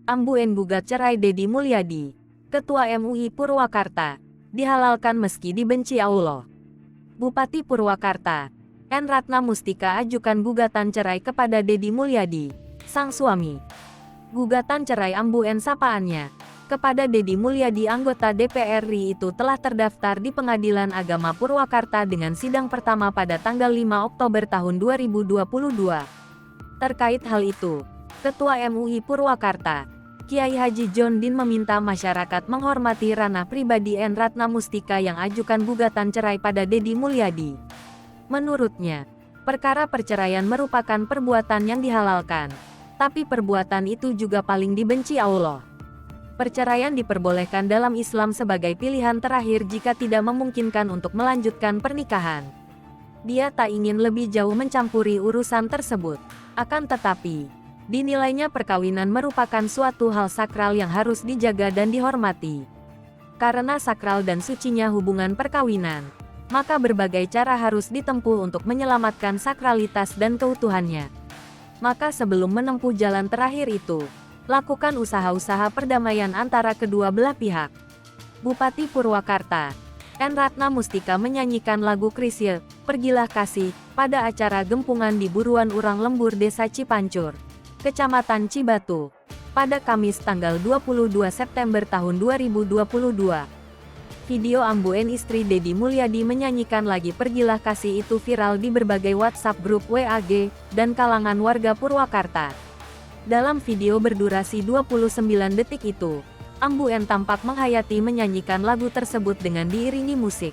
Ambuen gugat cerai Deddy Mulyadi. Ketua MUI Purwakarta. Dihalalkan meski dibenci Allah. Bupati Purwakarta, N. Ratna Mustika ajukan gugatan cerai kepada Deddy Mulyadi, sang suami. Gugatan cerai Ambuen sapaannya kepada Deddy Mulyadi anggota DPR RI itu telah terdaftar di Pengadilan Agama Purwakarta dengan sidang pertama pada tanggal 5 Oktober tahun 2022. Terkait hal itu, Ketua MUI Purwakarta, Kiai Haji John Din meminta masyarakat menghormati ranah pribadi N. Ratna Mustika yang ajukan gugatan cerai pada Deddy Mulyadi. Menurutnya, perkara perceraian merupakan perbuatan yang dihalalkan, tapi perbuatan itu juga paling dibenci Allah. Perceraian diperbolehkan dalam Islam sebagai pilihan terakhir jika tidak memungkinkan untuk melanjutkan pernikahan. Dia tak ingin lebih jauh mencampuri urusan tersebut. Akan tetapi, dinilainya perkawinan merupakan suatu hal sakral yang harus dijaga dan dihormati. Karena sakral dan sucinya hubungan perkawinan, maka berbagai cara harus ditempuh untuk menyelamatkan sakralitas dan keutuhannya. Maka sebelum menempuh jalan terakhir itu, lakukan usaha-usaha perdamaian antara kedua belah pihak. Bupati Purwakarta, N. Ratna Mustika menyanyikan lagu Krisye, Pergilah Kasih, pada acara Gempungan di Buruan Urang Lembur Desa Cipancur, Kecamatan Cibatu, pada Kamis tanggal 22 September tahun 2022. Video Ambuen istri Deddy Mulyadi menyanyikan lagu Pergilah Kasih itu viral di berbagai WhatsApp grup WAG dan kalangan warga Purwakarta. Dalam video berdurasi 29 detik itu, Ambuen tampak menghayati menyanyikan lagu tersebut dengan diiringi musik.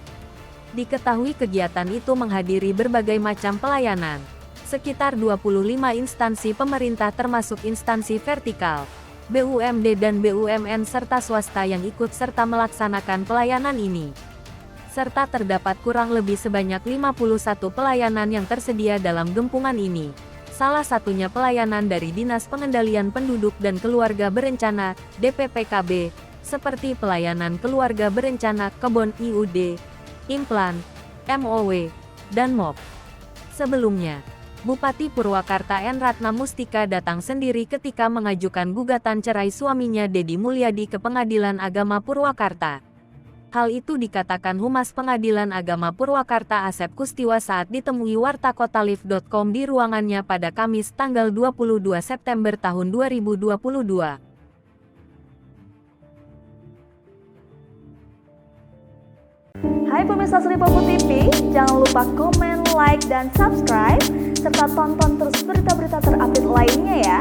Diketahui kegiatan itu menghadiri berbagai macam pelayanan. Sekitar 25 instansi pemerintah termasuk instansi vertikal, BUMD dan BUMN serta swasta yang ikut serta melaksanakan pelayanan ini. Serta terdapat kurang lebih sebanyak 51 pelayanan yang tersedia dalam gempungan ini. Salah satunya pelayanan dari Dinas Pengendalian Penduduk dan Keluarga Berencana, DPPKB, seperti pelayanan keluarga berencana, kebon IUD, implan, MOW, dan MOP. Sebelumnya, Bupati Purwakarta N. Ratna Mustika datang sendiri ketika mengajukan gugatan cerai suaminya Deddy Mulyadi ke Pengadilan Agama Purwakarta. Hal itu dikatakan Humas Pengadilan Agama Purwakarta Asep Kustiwa saat ditemui wartakotalif.com di ruangannya pada Kamis tanggal 22 September tahun 2022. Hai pemirsa Sri Popo TV, jangan lupa komen, like, dan subscribe, serta tonton terus berita-berita terupdate lainnya ya.